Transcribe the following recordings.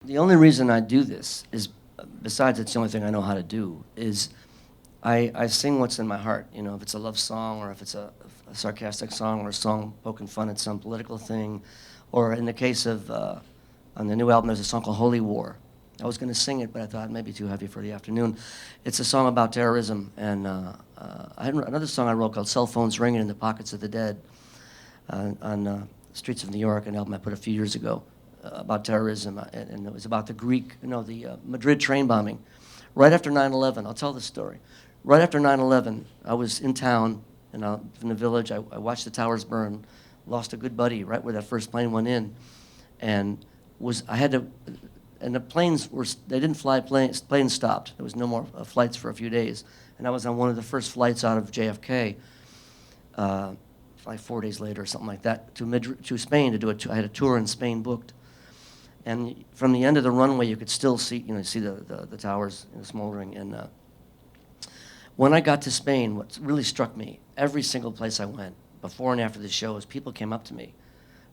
The only reason I do this is, besides it's the only thing I know how to do, is I sing what's in my heart. You know, if it's a love song or if it's a sarcastic song or a song poking fun at some political thing, or in the case of, on the new album, there's a song called Holy War. I was going to sing it, but I thought it may be too heavy for the afternoon. It's a song about terrorism, and I had another song I wrote called Cell Phones Ringing in the Pockets of the Dead on the streets of New York, an album I put a few years ago about terrorism, and it was about the Madrid train bombing. Right after 9/11, I'll tell the story. Right after 9/11, I was in town, in the village. I watched the towers burn, lost a good buddy right where that first plane went in, and the planes they didn't fly, planes stopped. There was no more flights for a few days, and I was on one of the first flights out of JFK, like 4 days later or something like that, to Spain to do I had a tour in Spain booked. And from the end of the runway, you could still see, the towers, smoldering. And when I got to Spain, what really struck me, every single place I went, before and after the shows, people came up to me,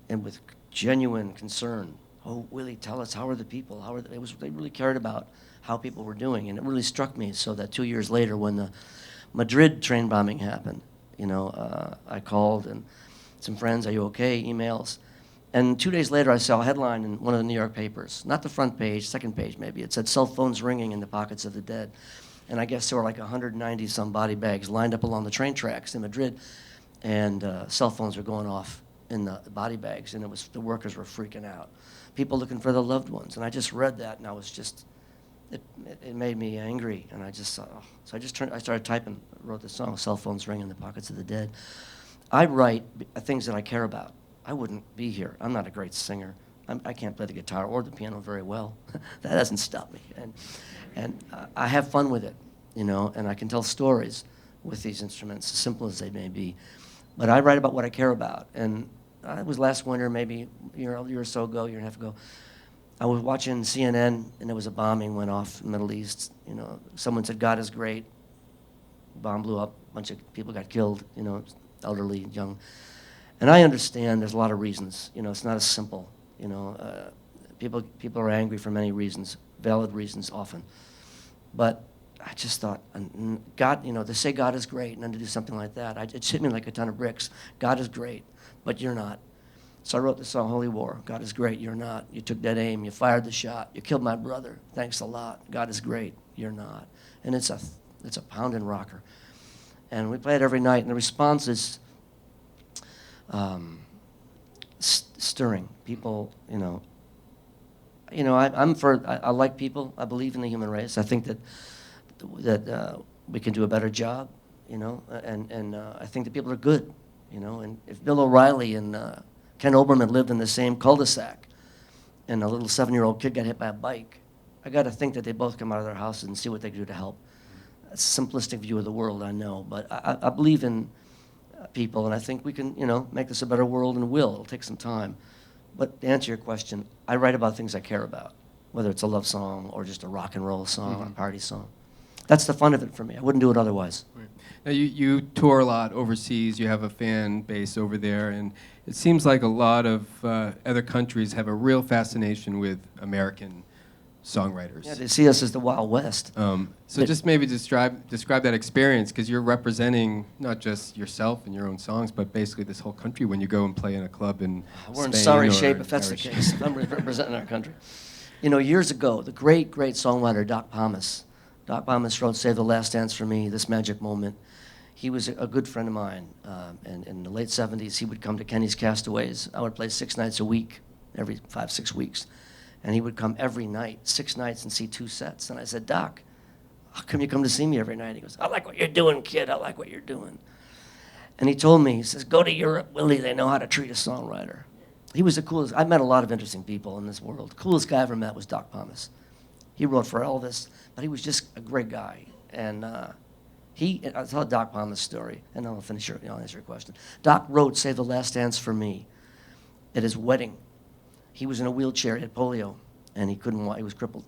and with genuine concern, "Oh, Willie, tell us, how are the people? How are they?" They really cared about how people were doing, and it really struck me. So that 2 years later, when the Madrid train bombing happened, I called and some friends, "Are you okay?" Emails. And 2 days later, I saw a headline in one of the New York papers, not the front page, second page maybe. It said, "Cell phones ringing in the pockets of the dead." And I guess there were like 190 some body bags lined up along the train tracks in Madrid, and cell phones were going off in the body bags, and the workers were freaking out. People looking for their loved ones. And I just read that, and I was just, it made me angry. And I just thought, oh. So I started typing, wrote this song, "Cell phones ring in the pockets of the dead." I write things that I care about. I wouldn't be here. I'm not a great singer. I can't play the guitar or the piano very well. That doesn't stop me. And I have fun with it, and I can tell stories with these instruments, as simple as they may be. But I write about what I care about. And it was last winter, maybe a year or so ago, year and a half ago. I was watching CNN, and there was a bombing went off in the Middle East. Someone said, "God is great." Bomb blew up. A bunch of people got killed, elderly, young. And I understand there's a lot of reasons. It's not as simple. People are angry for many reasons, valid reasons often. But I just thought, God, to say God is great and then to do something like that, it hit me like a ton of bricks. God is great, but you're not. So I wrote the song Holy War. God is great, you're not. You took dead aim, you fired the shot, you killed my brother. Thanks a lot. God is great, you're not. And it's a pounding rocker. And we play it every night, and the response is stirring. People, I like people. I believe in the human race. I think that we can do a better job, and I think that people are good, and if Bill O'Reilly and Ken Oberman lived in the same cul-de-sac and a little 7-year-old kid got hit by a bike, I got to think that they both come out of their houses and see what they can do to help. That's a simplistic view of the world, I know, but I believe in people, and I think we can, make this a better world, and will. It'll take some time. But to answer your question, I write about things I care about, whether it's a love song or just a rock and roll song or a party song. That's the fun of it for me. I wouldn't do it otherwise. Right. Now you tour a lot overseas. You have a fan base over there, and it seems like a lot of other countries have a real fascination with American songwriters. Yeah, they see us as the Wild West. So just maybe describe that experience, because you're representing not just yourself and your own songs, but basically this whole country when you go and play in a club in We're in Spain sorry or shape if that's the case. If I'm representing our country. Years ago, the great, great songwriter Doc Pomus wrote "Save the Last Dance for Me," "This Magic Moment." He was a good friend of mine, and in the late 70s, he would come to Kenny's Castaways. I would play 6 nights a week, every 5-6 weeks. And he would come every night, 6 nights, and see 2 sets. And I said, "Doc, how come you come to see me every night?" He goes, "I like what you're doing, kid. I like what you're doing." And he told me, he says, "Go to Europe, Willie. They know how to treat a songwriter." He was the coolest. I met a lot of interesting people in this world. The coolest guy I ever met was Doc Pomus. He wrote for Elvis, but he was just a great guy. And I'll tell a Doc Pomus story, and then I'll finish I'll answer your question. Doc wrote "Save the Last Dance for Me" at his wedding. He was in a wheelchair, he had polio, and he couldn't walk, he was crippled.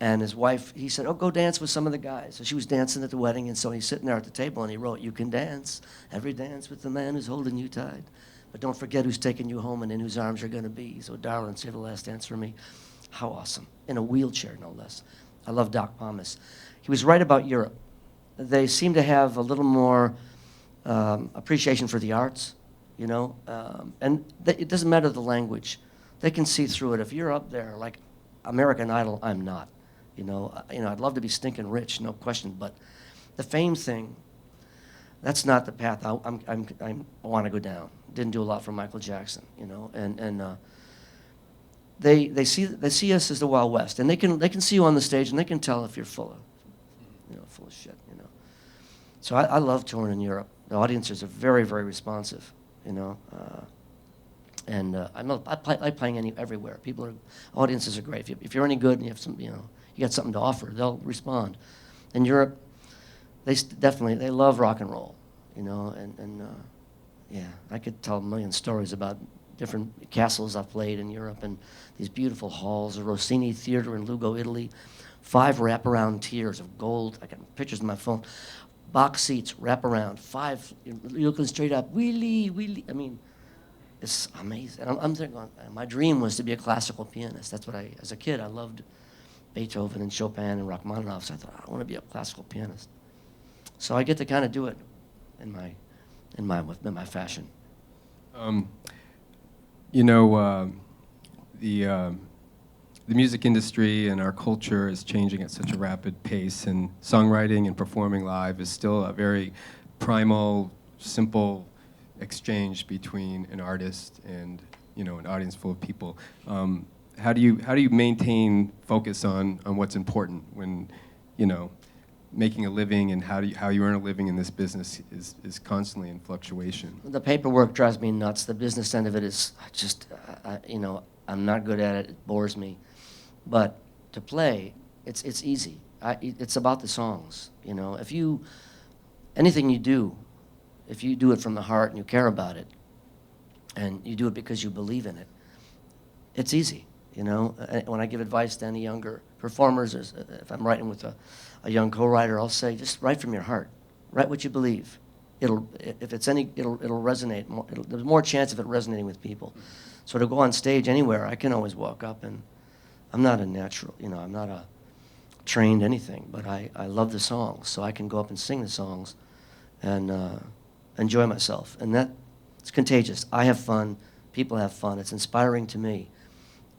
And his wife, he said, "Oh, go dance with some of the guys." So she was dancing at the wedding, and so he's sitting there at the table, and he wrote, "You can dance every dance with the man who's holding you tight. But don't forget who's taking you home and in whose arms you're going to be. So, darling, save the last dance for me." How awesome. In a wheelchair, no less. I love Doc Pomus. He was right about Europe. They seem to have a little more appreciation for the arts, you know, and it doesn't matter the language. They can see through it. If you're up there like American Idol, I'm not. You know, I'd love to be stinking rich, no question, but the fame thing, that's not the path I want to go down. Didn't do a lot for Michael Jackson, you know, and they see us as the Wild West, and they can see you on the stage, and they can tell if you're full of shit, you know. So I love touring in Europe. The audiences are very, very responsive, you know, and I like playing everywhere. Audiences are great. If you're any good and you have some, you know, you got something to offer, they'll respond. In Europe, they love rock and roll, you know, and yeah, I could tell a million stories about different castles I've played in Europe and these beautiful halls, the Rossini Theater in Lugo, Italy, 5 wraparound tiers of gold. I got pictures on my phone. Box seats, wraparound, 5, you're looking straight up, Willie. I mean, it's amazing. And I'm thinking, my dream was to be a classical pianist. That's what as a kid, I loved Beethoven and Chopin and Rachmaninoff, so I thought, I want to be a classical pianist. So I get to kind of do it in my fashion. You know, the music industry and our culture is changing at such a rapid pace, and songwriting and performing live is still a very primal, simple exchange between an artist and, you know, an audience full of people. How do you maintain focus on what's important when, you know, making a living, and how you earn a living in this business is constantly in fluctuation? The paperwork drives me nuts. The business end of it is just, you know, I'm not good at it. It bores me. But to play, it's easy. It's about the songs, you know. Anything you do, if you do it from the heart and you care about it, and you do it because you believe in it, it's easy, you know. When I give advice to any younger performers, or if I'm writing with a young co-writer, I'll say, just write from your heart. Write what you believe. It'll resonate more. There's more chance of it resonating with people. So to go on stage anywhere, I can always walk up, and I'm not a natural, you know, I'm not a trained anything, but I love the songs, so I can go up and sing the songs and enjoy myself. And it's contagious. I have fun. People have fun. It's inspiring to me.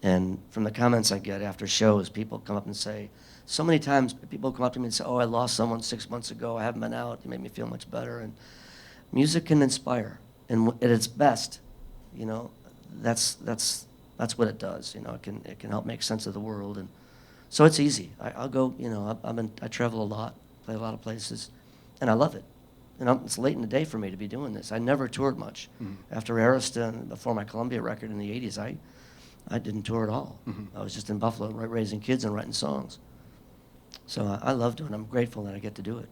And from the comments I get after shows, people come up and say, so many times people come up to me and say, oh, I lost someone 6 months ago. I haven't been out. You made me feel much better. And music can inspire. And at its best, you know, that's what it does. You know, it can help make sense of the world. And so it's easy. I'll go, you know, I travel a lot, play a lot of places, and I love it. And it's late in the day for me to be doing this. I never toured much. Mm-hmm. After Arista and before my Columbia record in the 80s, I didn't tour at all. Mm-hmm. I was just in Buffalo raising kids and writing songs. So I love doing it. I'm grateful that I get to do it.